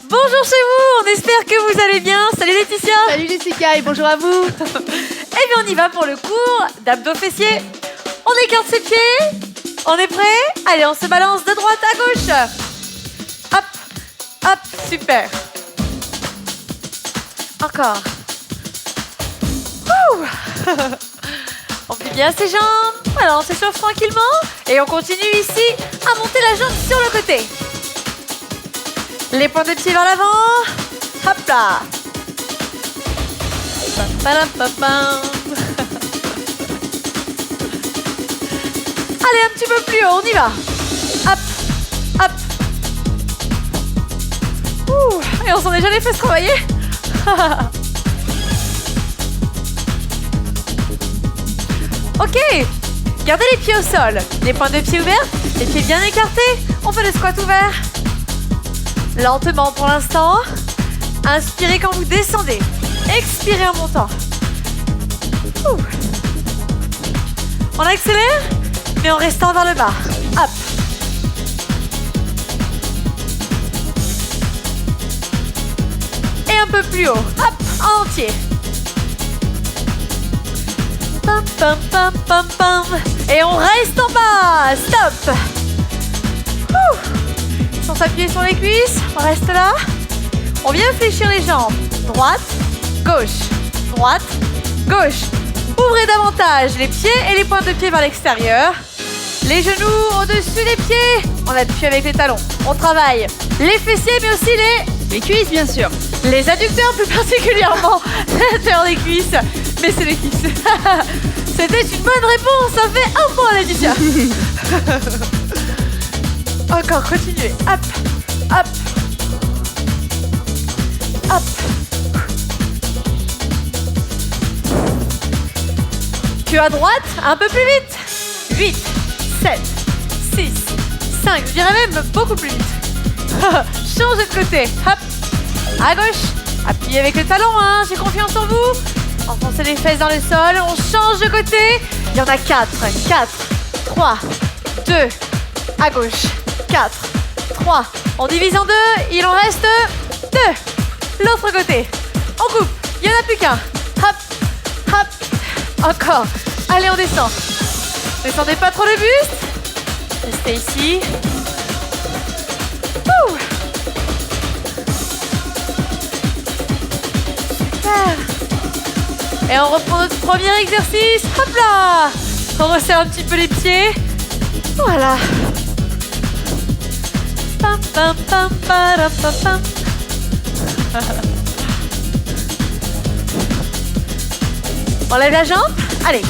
Bonjour chez vous, on espère que vous allez bien. Salut Laetitia. Salut Jessica et bonjour à vous. Eh bien on y va pour le cours d'abdos fessiers. On écarte ses pieds. On est prêt? Allez, on se balance de droite à gauche. Hop, hop, super. Encore. Ouh. On plie bien ses jambes. Alors on s'échauffe tranquillement. Et on continue ici à monter la jambe sur le côté. Les pointes de pied vers l'avant. Hop là. Allez, un petit peu plus haut, on y va. Hop, hop. Ouh, et on s'en est jamais fait se travailler. Ok, gardez les pieds au sol. Les pointes de pied ouvertes, les pieds bien écartés. On fait le squat ouvert. Lentement pour l'instant. Inspirez quand vous descendez. Expirez en montant. Ouh. On accélère, mais en restant vers le bas. Hop. Et un peu plus haut. Hop, en entier. Pam, pam, pam, pam, pam. Et on reste en bas. Stop. Ouh. Sans s'appuyer sur les cuisses, on reste là. On vient fléchir les jambes. Droite, gauche, droite, gauche. Ouvrez davantage les pieds et les pointes de pied vers l'extérieur. Les genoux au-dessus des pieds. On appuie avec les talons. On travaille les fessiers, mais aussi les cuisses, bien sûr. Les adducteurs, plus particulièrement l'intérieur des cuisses. Mais c'est les cuisses. C'était une bonne réponse. Ça fait un point, Laetitia. Encore, continuez. Hop, hop, hop. Puis à droite, un peu plus vite. 8, 7, 6, 5. Je dirais même beaucoup plus vite. Changez de côté. Hop, à gauche. Appuyez avec le talon, hein. J'ai confiance en vous. Enfoncez les fesses dans le sol. On change de côté. Il y en a 4. 4, 3, 2. À gauche. 4, 3. On divise en 2. Il en reste 2. L'autre côté. On coupe. Il n'y en a plus qu'un. Hop, hop. Encore. Allez, on descend. Descendez pas trop le buste. Restez ici. Ouh. Super. Et on reprend notre premier exercice. Hop là. On resserre un petit peu les pieds. Voilà. Pam, pam, pam, pam, pam, pam. On lève la jambe. Allez.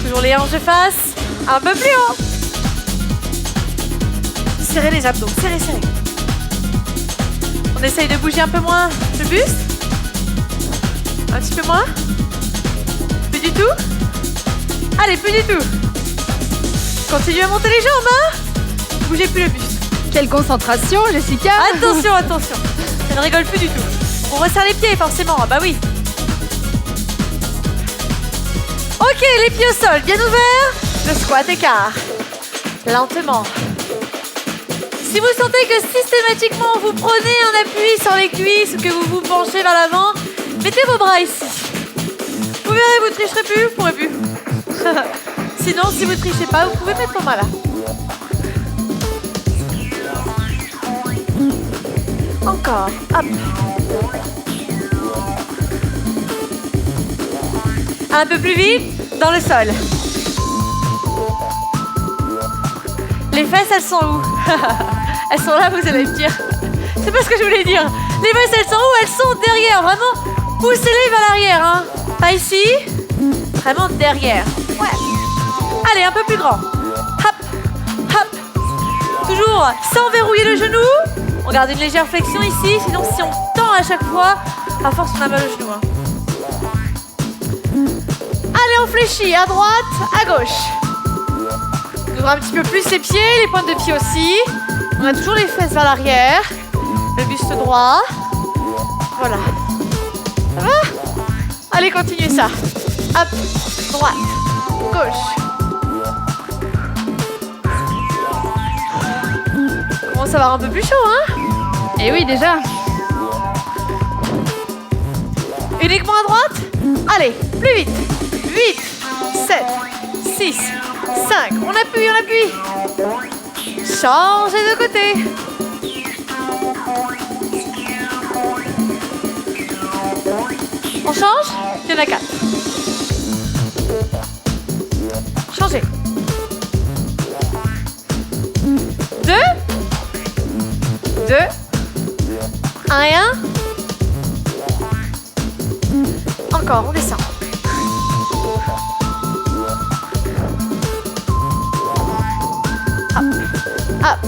Toujours les hanches face. Un peu plus haut. Serrez les abdos. Serrez, serrez. On essaye de bouger un peu moins le buste. Un petit peu moins. Plus du tout. Allez, plus du tout. Continuez à monter les jambes, hein. Bougez plus le buste. Quelle concentration, Jessica. Attention, attention. Ça ne rigole plus du tout. On resserre les pieds, forcément. Bah oui. Ok, les pieds au sol, bien ouverts. Le squat écart. Lentement. Si vous sentez que systématiquement vous prenez un appui sur les cuisses ou que vous vous penchez vers l'avant, mettez vos bras ici. Vous verrez, vous ne tricherez plus, vous ne pourrez plus. Sinon, si vous ne trichez pas, vous pouvez mettre vos mains là. Encore. Hop. Un peu plus vite, dans le sol. Les fesses, elles sont où? Elles sont là, vous allez me dire. C'est pas ce que je voulais dire. Les fesses, elles sont où? Elles sont derrière. Vraiment, poussez-les vers l'arrière. Hein. Pas ici. Vraiment derrière. Ouais. Allez, un peu plus grand. Hop, hop. Toujours sans verrouiller le genou. On garde une légère flexion ici. Sinon, si on tend à chaque fois, à force, on a mal au genou. Hein. Allez, on fléchit à droite, à gauche. On ouvre un petit peu plus les pieds, les pointes de pied aussi. On a toujours les fesses vers l'arrière. Le buste droit. Voilà. Ça va? Allez, continuez ça. Hop, droite, gauche. Commence à avoir un peu plus chaud, hein? Eh oui, déjà. Uniquement à droite? Allez, plus vite. 8, 7, 6, 5. On appuie, on appuie. Changez de côté. On change? Il y en a 4. Changez. 2. 2. 1 et 1. Encore, on descend. Hop, hop.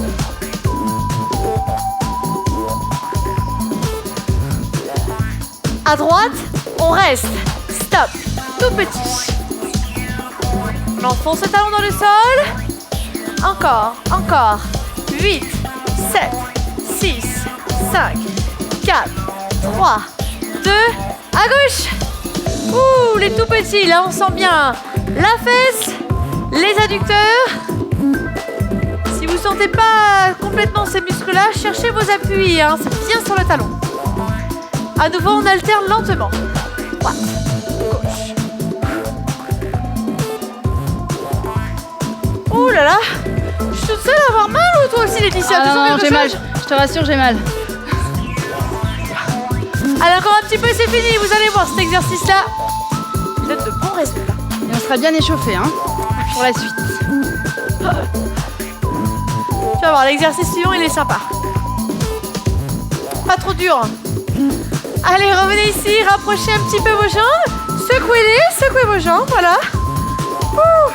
À droite, on reste. Stop. Tout petit. On enfonce le talon dans le sol. Encore, encore. 8, 7, 6, 5, 4, 3, 2. À gauche. Ouh, les tout petits. Là, on sent bien la fesse, les adducteurs. Si vous sentez pas complètement ces muscles-là, cherchez vos appuis. Hein, c'est bien sur le talon. À nouveau, on alterne lentement. Droite, gauche. Ouh là là. Je suis toute seule à avoir mal ou toi aussi, Laetitia? Ah non, j'ai mal. Je te rassure, j'ai mal. Allez, encore un petit peu, c'est fini. Vous allez voir, cet exercice-là, il donne de bons résultats. Et on sera bien échauffé, hein, pour la suite. Tu vas voir, l'exercice suivant, il est sympa. Pas trop dur. Allez, revenez ici, rapprochez un petit peu vos jambes. Secouez-les, secouez vos jambes, voilà. Ouh.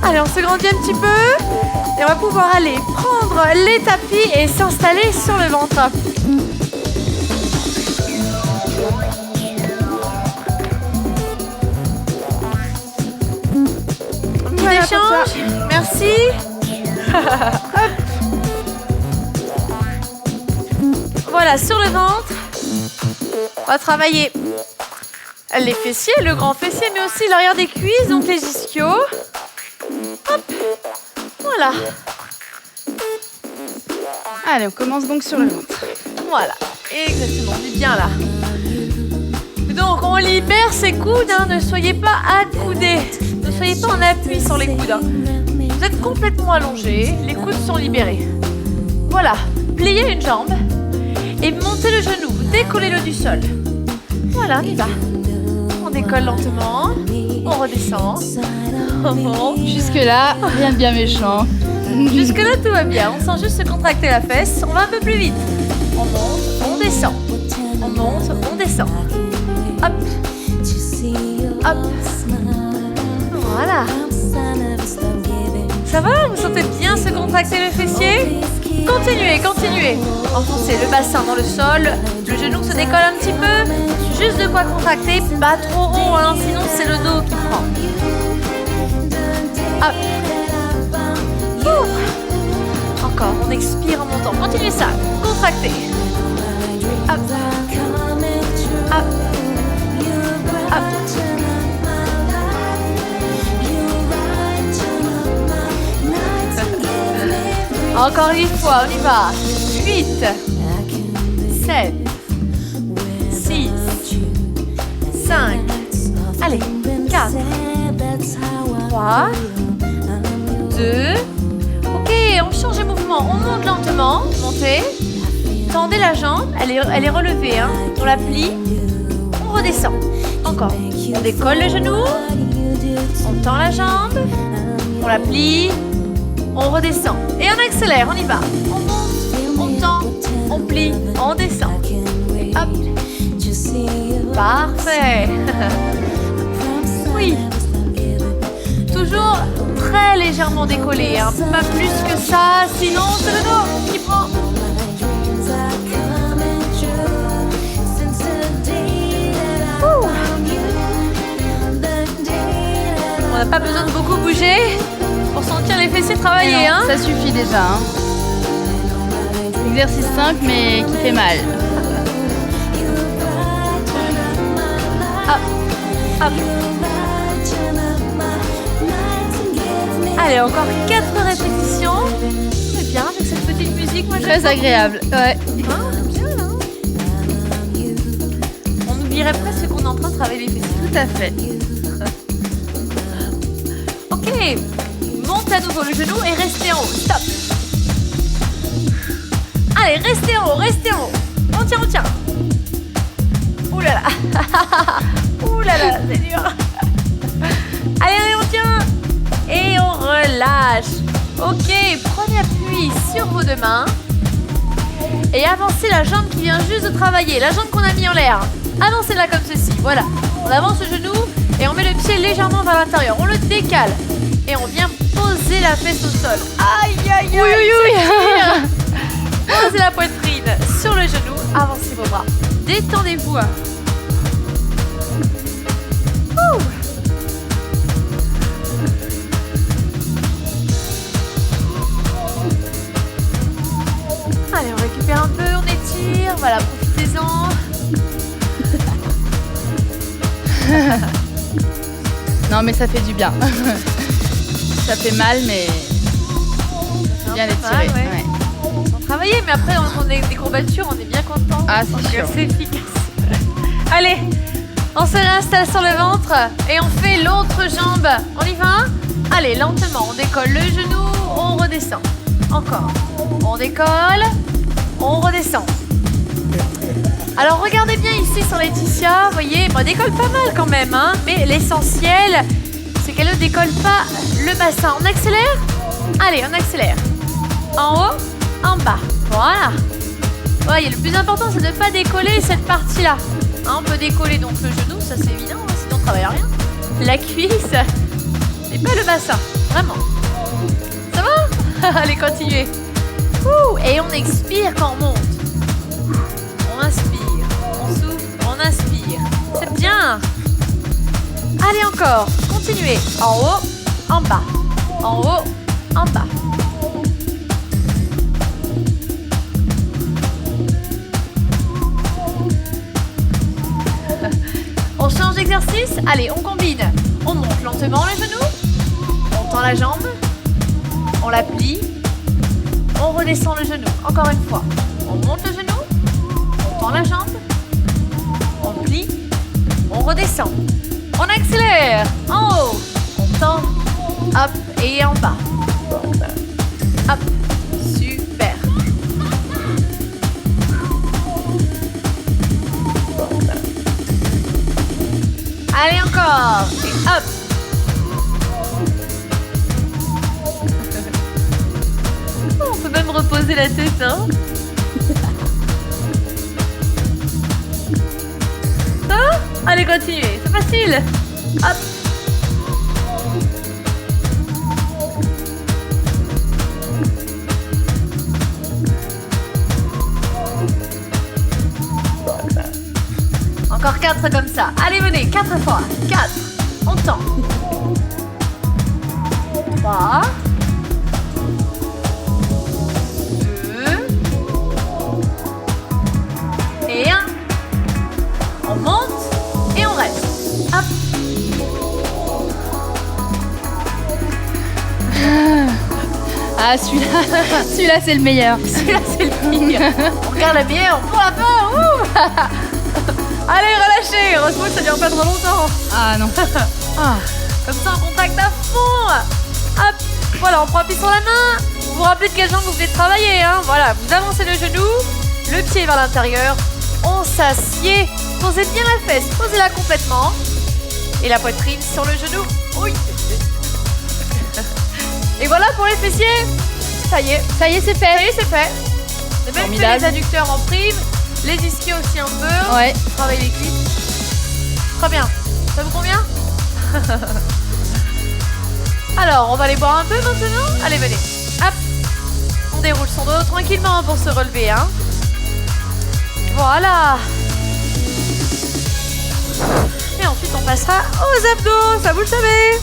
Allez, on se grandit un petit peu. Et on va pouvoir aller prendre les tapis et s'installer sur le ventre. Un petit échange. Merci. Hop. Voilà, sur le ventre, on va travailler les fessiers, le grand fessier, mais aussi l'arrière des cuisses, donc les ischios. Hop, voilà. Allez, on commence donc sur le ventre. Voilà, exactement, on est bien là. Donc, on libère ses coudes, hein, ne soyez pas accoudés, ne soyez pas en appui sur les coudes. Hein. Vous êtes complètement allongés, les coudes sont libérés. Voilà, pliez une jambe. Et montez le genou, décollez-le du sol. Voilà, on y va. On décolle lentement, on redescend, on monte. Jusque-là, rien de bien méchant. Jusque-là, tout va bien. On sent juste se contracter la fesse. On va un peu plus vite. On monte, on descend. On monte, on descend. Hop. Hop. Voilà. Ça va? Vous sentez bien se contracter le fessier? Continuez, continuez. Enfoncez le bassin dans le sol, le genou se décolle un petit peu, juste de quoi contracter, pas trop haut, hein, sinon c'est le dos qui prend. Hop. Ouh. Encore, on expire en montant. Continuez ça, contractez. Hop. Hop. Hop. Encore une fois, on y va. 8, 7, 6, 5, allez, 4, 3, 2, ok, on change de mouvement, on monte lentement, montez, tendez la jambe, elle est relevée, hein. On la plie, on redescend, encore, on décolle le genou, on tend la jambe, on la plie, on redescend. Et on accélère, on y va. On monte, on tend, on plie, on descend. Hop. Parfait. Oui. Toujours très légèrement décollé, hein. Pas plus que ça, sinon c'est le dos qui prend. Ouh. On n'a pas besoin de beaucoup bouger pour sentir les fessiers travailler, hein. Ça suffit déjà. Hein. Exercice simple mais qui fait mal. hop. Allez, encore 4 répétitions. C'est bien avec cette petite musique. Moi, Très agréable. Ouais. Ah, c'est bien là. On oublierait presque qu'on est en train de travailler les fessiers. Tout à fait. Ok. Monte à nouveau le genou et restez en haut. Stop. Allez, restez en haut, restez en haut. On tient, on tient. Ouh là là. Ouh là là, c'est dur. Allez, allez, on tient. Et on relâche. Ok, prenez appui sur vos deux mains. Et avancez la jambe qui vient juste de travailler. La jambe qu'on a mis en l'air. Avancez-la comme ceci. Voilà. On avance le genou et on met le pied légèrement vers l'intérieur. On le décale. Et on vient poser la fesse au sol. Aïe, aïe, aïe. Oui, oui, oui. Posez la poitrine sur le genou. Avancez vos bras. Détendez-vous. Ouh. Allez, on récupère un peu, on étire. Voilà, profitez-en. Non, mais ça fait du bien. Ça fait mal, mais c'est bien étiré. Ouais. Ouais. On travaillait, mais après, on a des courbatures, on est bien content. Ah, c'est sûr. C'est efficace. Allez, on se réinstalle sur le ventre et on fait l'autre jambe. On y va? Allez, lentement, on décolle le genou, on redescend. Encore. On décolle, on redescend. Alors, regardez bien ici sur Laetitia, vous voyez, bon, elle décolle pas mal quand même, hein, mais l'essentiel, c'est qu'elle ne décolle pas le bassin. On accélère? Allez, on accélère. En haut, en bas. Voilà. Ouais, le plus important, c'est de ne pas décoller cette partie-là. Hein, on peut décoller donc le genou, ça c'est évident, hein, sinon on ne travaille rien. La cuisse, mais pas le bassin. Vraiment. Ça va? Allez, continuez. Ouh, et on expire quand on monte. On inspire, on souffle, on inspire. C'est bien. Allez, encore. Continuez. En haut, en bas. En haut, en bas. On change d'exercice. Allez, on combine. On monte lentement le genou. On tend la jambe. On la plie. On redescend le genou. Encore une fois. On monte le genou. On tend la jambe. On plie. On redescend. On accélère. En haut. On tend. Hop. Et en bas. Hop. Super. Allez, encore. Et hop. On peut même reposer la tête, hein. Ah, allez, continuez. C'est facile. Hop. Encore 4 comme ça. Allez, venez, 4 fois. 4. On tend. 3. 2. Et 1. On monte et on reste. Hop. Ah, celui-là c'est le meilleur. Celui-là, c'est le pire. On regarde la bière, on prend la fin. Ouh. Allez, relâchez. Heureusement que ça dure pas trop longtemps. Ah non. Ah. Comme ça, on contracte à fond. Hop. Voilà, on prend appui sur la main. Vous vous rappelez de quelle jambe vous venez de travailler, hein. Voilà, vous avancez le genou, le pied vers l'intérieur. On s'assied. Posez bien la fesse, posez-la complètement. Et la poitrine sur le genou. Oui. Et voilà pour les fessiers. Ça y est, c'est fait. Ça y est, c'est fait. J'ai même fait les adducteurs en prime, les ischios aussi un peu. Ouais. Travaille les cuisses. Très bien. Ça vous convient? Alors, on va aller boire un peu maintenant. Allez, venez. Hop. On déroule son dos tranquillement pour se relever, hein. Voilà. Et ensuite, on passera aux abdos. Ça, vous le savez.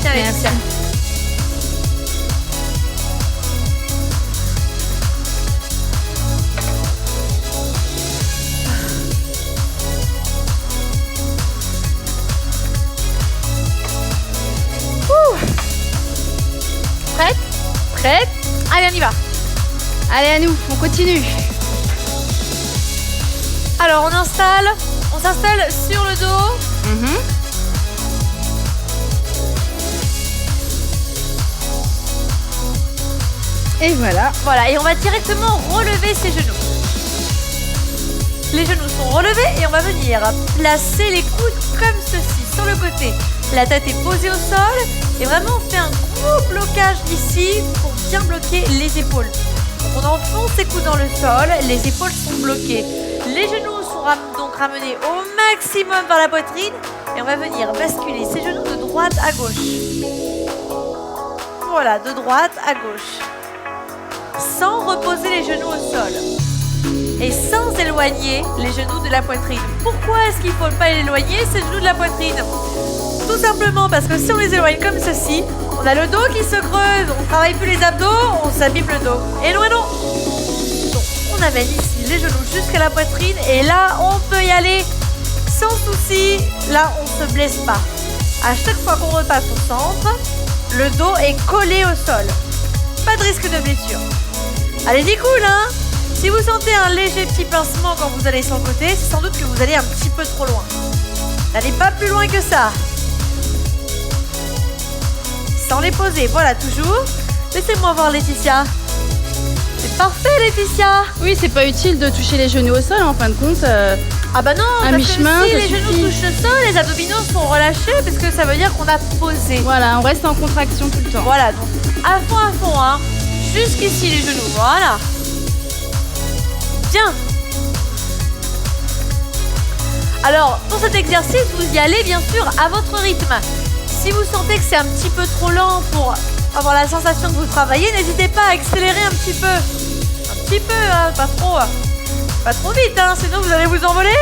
Tiens, allez, tiens. Allez, à nous, on continue. Alors, on s'installe sur le dos. Et voilà. Voilà, et on va directement relever ses genoux. Les genoux sont relevés et on va venir placer les coudes comme ceci, sur le côté. La tête est posée au sol et vraiment on fait un gros blocage ici pour bien bloquer les épaules. Donc on enfonce ses coudes dans le sol, les épaules sont bloquées. Les genoux sont donc ramenés au maximum vers la poitrine et on va venir basculer ses genoux de droite à gauche. Voilà, de droite à gauche. Sans reposer les genoux au sol. Et sans éloigner les genoux de la poitrine. Pourquoi est-ce qu'il ne faut pas éloigner ces genoux de la poitrine? Tout simplement parce que si on les éloigne comme ceci, on a le dos qui se creuse, on ne travaille plus les abdos, on s'abîme le dos. Et non, et non. Donc on amène ici les genoux jusqu'à la poitrine et là on peut y aller sans souci. Là on ne se blesse pas. À chaque fois qu'on repasse au centre, le dos est collé au sol. Pas de risque de blessure. Allez-y cool hein. Si vous sentez un léger petit pincement quand vous allez sur le côté, c'est sans doute que vous allez un petit peu trop loin. N'allez pas plus loin que ça. Sans les poser, voilà toujours. Laissez-moi voir Laetitia. C'est parfait Laetitia. Oui, c'est pas utile de toucher les genoux au sol en fin de compte. Ah bah non, à mi-chemin, si les genoux touchent le sol, les abdominaux sont relâchés parce que ça veut dire qu'on a posé. Voilà, on reste en contraction tout le temps. Voilà, donc à fond, hein. Jusqu'ici les genoux, voilà. Bien. Alors, pour cet exercice, vous y allez bien sûr à votre rythme. Si vous sentez que c'est un petit peu trop lent pour avoir la sensation que vous travaillez, n'hésitez pas à accélérer un petit peu. Un petit peu, hein, pas trop vite, hein, sinon vous allez vous envoler.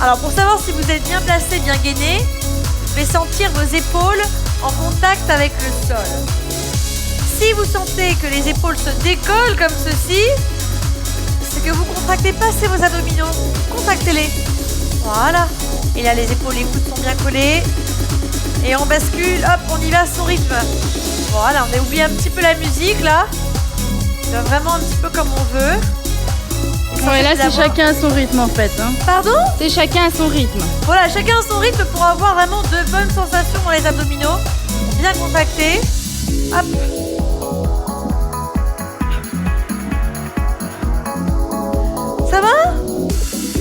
Alors, pour savoir si vous êtes bien placé, bien gainé, vous devez sentir vos épaules en contact avec le sol. Si vous sentez que les épaules se décollent comme ceci, c'est que vous ne contractez pas assez vos abdominaux. Contractez-les. Voilà. Et là, les épaules, les coudes sont bien collés. Et on bascule. Hop, on y va à son rythme. Voilà, on a oublié un petit peu la musique, là. C'est vraiment un petit peu comme on veut. Ouais, là, c'est chacun à son rythme, en fait. Hein. Pardon? C'est chacun à son rythme. Voilà, chacun à son rythme pour avoir vraiment de bonnes sensations dans les abdominaux. Bien contractés. Hop. Ça va?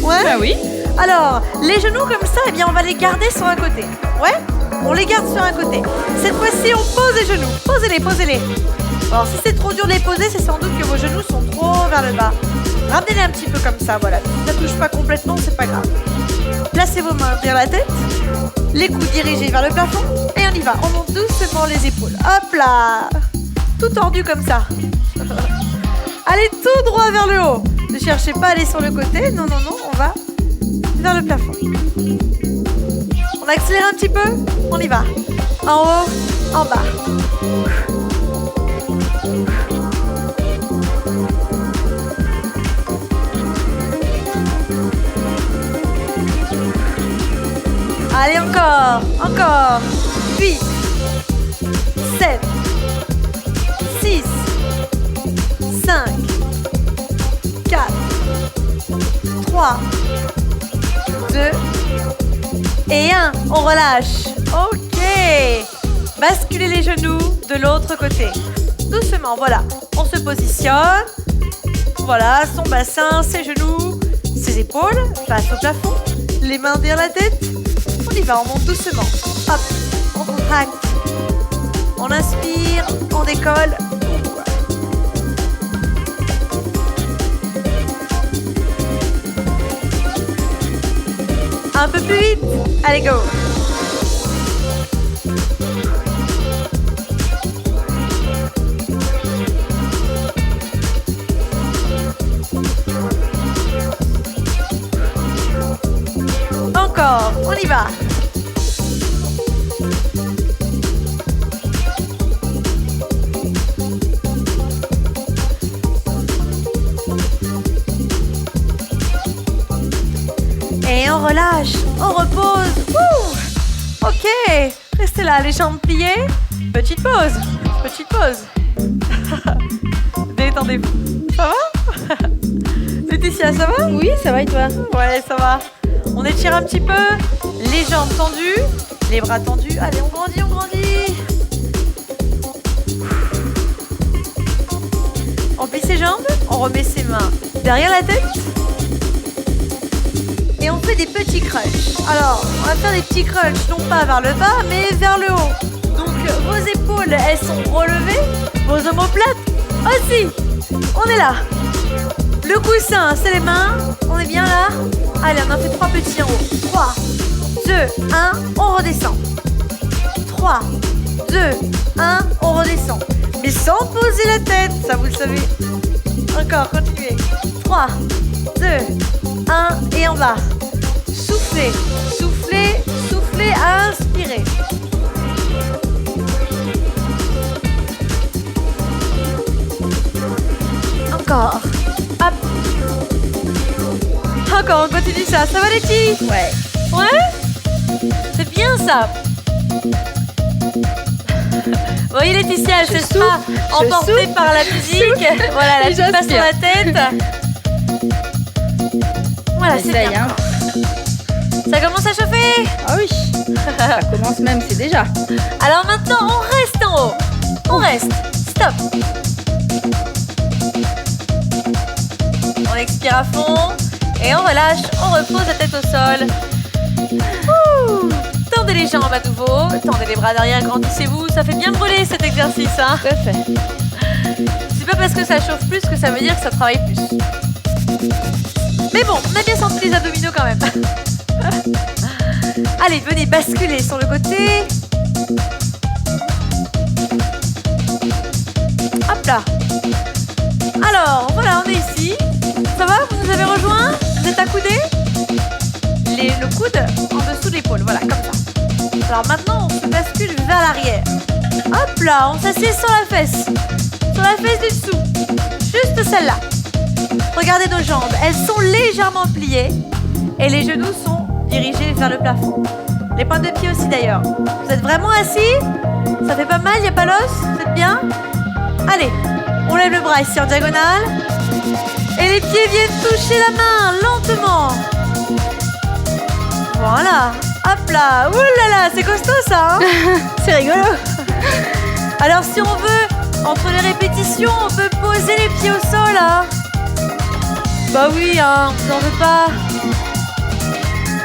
Ouais. Bah oui. Alors, les genoux comme ça, eh bien, on va les garder sur un côté. Ouais? On les garde sur un côté. Cette fois-ci, on pose les genoux. Posez-les, posez-les. Alors, si c'est trop dur de les poser, c'est sans doute que vos genoux sont trop vers le bas. Ramenez-les un petit peu comme ça, voilà. Si ça touche pas complètement, c'est pas grave. Placez vos mains derrière la tête. Les coudes dirigés vers le plafond. Et on y va. On monte doucement les épaules. Hop là! Tout tordu comme ça. Allez tout droit vers le haut. Ne cherchez pas à aller sur le côté. Non, non, non. On va vers le plafond. On accélère un petit peu. On y va. En haut, en bas. Allez, encore. 8, 7, 6, 5, 4, 3, 2 et 1. On relâche. Ok. Basculez les genoux de l'autre côté. Doucement, voilà. On se positionne. Voilà, son bassin, ses genoux, ses épaules face au plafond. Les mains derrière la tête. On y va, on monte doucement. Hop, on contracte. On inspire, on décolle. Un peu plus vite. Allez, go. Encore, on y va. Et on relâche, on repose. Ouh. Ok, restez là, les jambes pliées. Petite pause, petite pause. détendez-vous. Ça va? Laetitia, ça va? Oui, ça va et toi? Ouais, ça va. On étire un petit peu, les jambes tendues, les bras tendus. Allez, on grandit, on grandit. On plie ses jambes, on remet ses mains derrière la tête. Et on fait des petits crunchs. Alors, on va faire des petits crunchs, non pas vers le bas, mais vers le haut. Donc, vos épaules, elles sont relevées. Vos omoplates aussi. On est là. Le coussin, c'est les mains. On est bien là. Allez, on en fait 3 petits en haut. 3, 2, 1, on redescend. 3, 2, 1, on redescend. Mais sans poser la tête, ça vous le savez. Encore, continuez. 3, 2, 1 et en bas. Soufflez, soufflez, soufflez, inspirez. Encore. Hop. Encore, on continue ça. Ça va les filles? Ouais. Ouais? C'est bien ça. Vous voyez Laetitia, elle se sera emportée par la musique. Voilà, la petite passe sur la tête. Voilà, c'est bien. Hein. Ça commence à chauffer. Ah oui. Ça commence même, c'est déjà. Alors maintenant, on reste en haut. On reste. Stop. On expire à fond. Et on relâche. On repose la tête au sol. Ouh. Tendez les jambes à nouveau. Tendez les bras derrière. Grandissez-vous. Ça fait bien brûler cet exercice. Hein. Tout à fait. C'est pas parce que ça chauffe plus que ça veut dire que ça travaille plus. Mais bon, on a bien senti les abdominaux quand même. Allez, venez basculer sur le côté. Hop là. Alors, voilà, on est ici. Ça va? Vous nous avez rejoints? Vous êtes accoudés? Le coude en dessous de l'épaule, voilà, comme ça. Alors maintenant, on se bascule vers l'arrière. Hop là, on s'assied sur la fesse. Sur la fesse du dessous. Juste celle-là. Regardez nos jambes, elles sont légèrement pliées et les genoux sont dirigés vers le plafond. Les pointes de pied aussi d'ailleurs. Vous êtes vraiment assis? Ça fait pas mal, il n'y a pas l'os? Vous êtes bien? Allez, on lève le bras ici en diagonale. Et les pieds viennent toucher la main, lentement. Voilà, hop là. Ouh là là, c'est costaud ça, hein? C'est rigolo. Alors si on veut, entre les répétitions, on peut poser les pieds au sol, hein? Bah oui, hein, on vous en veut pas.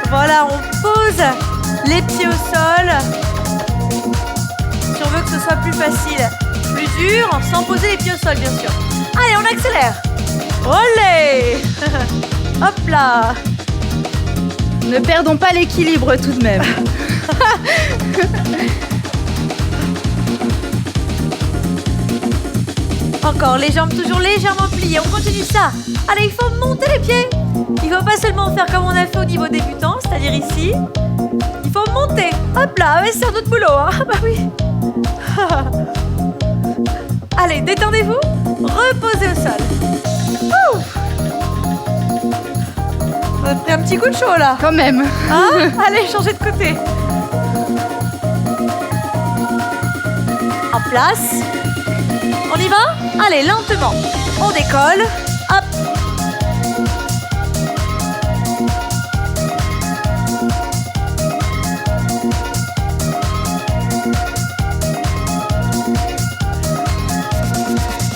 Voilà, on pose les pieds au sol. Si on veut que ce soit plus facile, plus dur, sans poser les pieds au sol, bien sûr. Allez, on accélère. Olé. Hop là. Ne perdons pas l'équilibre tout de même. Encore, les jambes toujours légèrement pliées. On continue ça. Allez, il faut monter les pieds. Il ne faut pas seulement faire comme on a fait au niveau débutant, c'est-à-dire ici. Il faut monter. Hop là, ouais, c'est un autre boulot. Hein. Bah oui. Allez, détendez-vous. Reposez au sol. Ouh. On a pris un petit coup de chaud là. Quand même. Hein? Allez, changez de côté. En place. On y va? Allez, lentement. On décolle. Hop.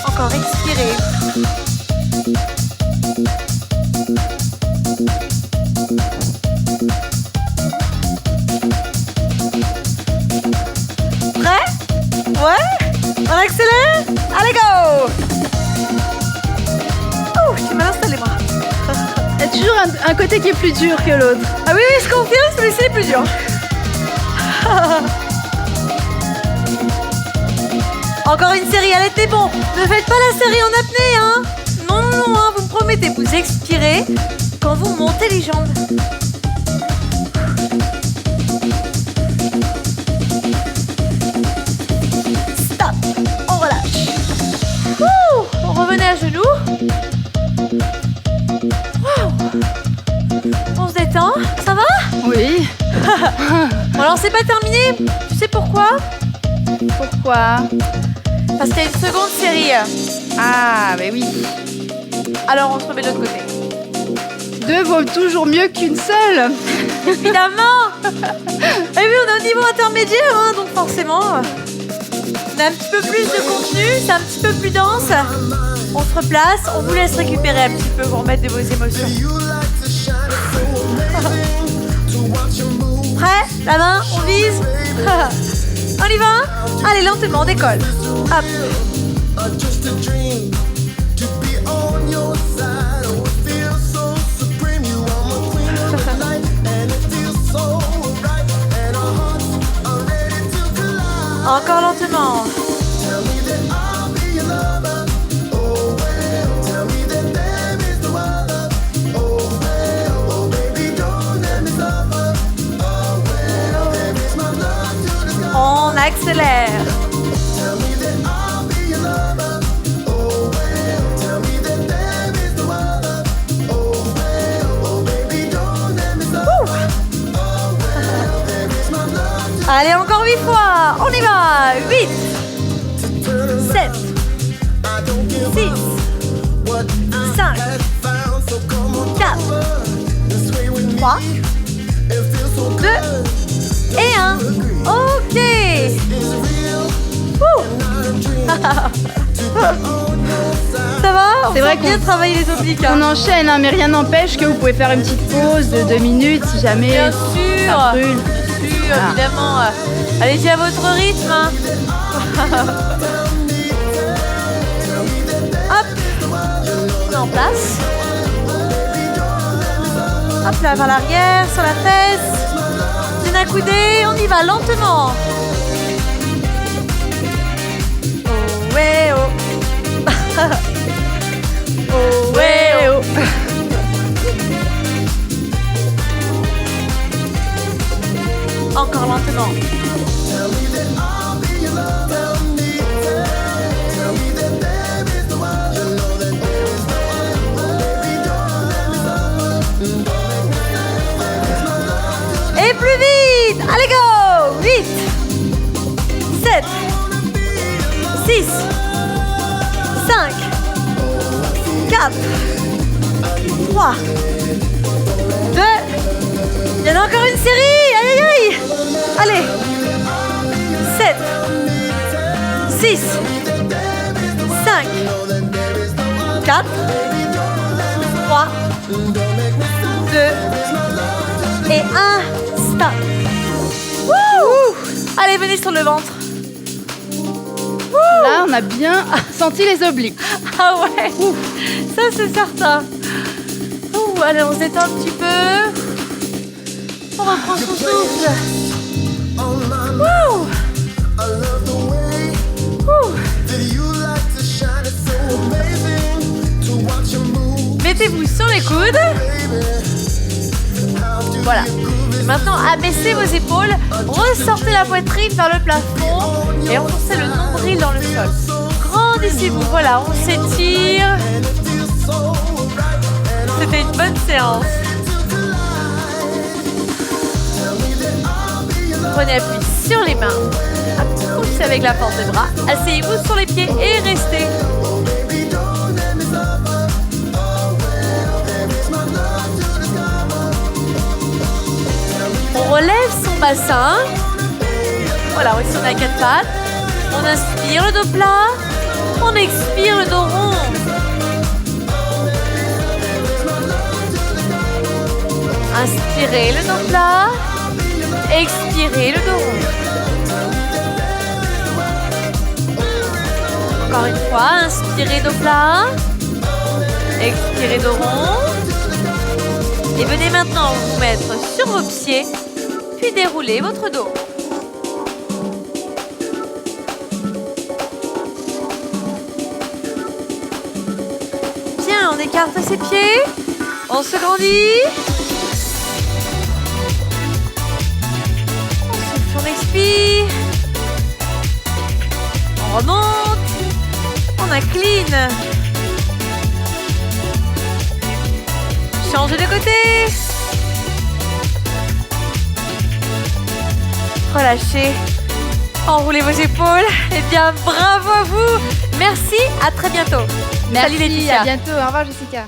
Encore expirez. Prêt? Ouais? On accélère? Allez, go! Oh, je suis mal installée, moi. Il y a toujours un côté qui est plus dur que l'autre. Ah oui, oui, je confirme, celui-ci est plus dur. Encore une série, elle était bon. Ne faites pas la série en apnée, hein. Non, non, non, hein, vous me promettez, vous expirez quand vous montez les jambes. Stop, on relâche. Ouh, revenez à genoux. Wow. On se détend, ça va? Oui. Bon alors c'est pas terminé, tu sais pourquoi? Pourquoi? Parce qu'il y a une seconde série. Ah, bah oui. Alors on se remet de l'autre côté. 2 vaut toujours mieux qu'une seule. Évidemment. Et oui, on est au niveau intermédiaire, hein, donc forcément, on a un petit peu plus de contenu, c'est un petit peu plus dense. On se replace, on vous laisse récupérer un petit peu, vous remettre de vos émotions. Prêt? La main, on vise. On y va? Allez, lentement, on décolle. Hop. Encore lentement. On accélère. Allez, encore 8 fois. On y va. 8, 7, 6, 5, 4, 3, 2 et 1. Ok. Ça va? C'est vrai qu'on bien travailler les obliques. On enchaîne, hein, mais rien n'empêche que vous pouvez faire une petite pause de 2 minutes si jamais Bien ça sûr. brûle. Ah. Évidemment. Allez-y à votre rythme. Hein. Hop. On est en place. Hop là, vers l'arrière, sur la fesse. D'une accoudée, on y va lentement. Oh ouais oh. Oh ouais oh. Encore lentement. Et plus vite. Allez go. 8, 7, 6, 5, 4, 3, 2. Il y en a encore une série. Aïe aïe aïe. Allez. 7, 6, 5, 4, 3, 2 et 1. Stop. Wouh. Allez, venez sur le ventre. Wouh. Là, on a bien senti les obliques. Ah ouais. Ouh. Ça, c'est certain. Ouh, allez, on se détend un petit peu. On reprend son souffle. Wouh. Mettez-vous sur les coudes. Voilà. Maintenant, abaissez vos épaules, ressortez la poitrine vers le plafond et enfoncez le nombril dans le sol. Grandissez-vous. Voilà, on s'étire. C'était une bonne séance. Prenez appui sur les mains. Poussez avec la force des bras. Asseyez-vous sur les pieds et restez. On relève son bassin. Voilà, ici on a 4 pattes. On inspire le dos plat. On expire le dos rond. Inspirez le dos plat. Expirez le dos rond. Encore une fois, inspirez dos plat. Expirez dos rond. Et venez maintenant vous mettre sur vos pieds, puis dérouler votre dos. Bien, on écarte ses pieds. On se grandit. On souffle, on expire. On remonte. On incline. Changez de côté. Relâchez. Enroulez vos épaules. Eh bien, bravo à vous. Merci À très bientôt. Merci, Salut Laetitia. à bientôt. Au revoir Jessica.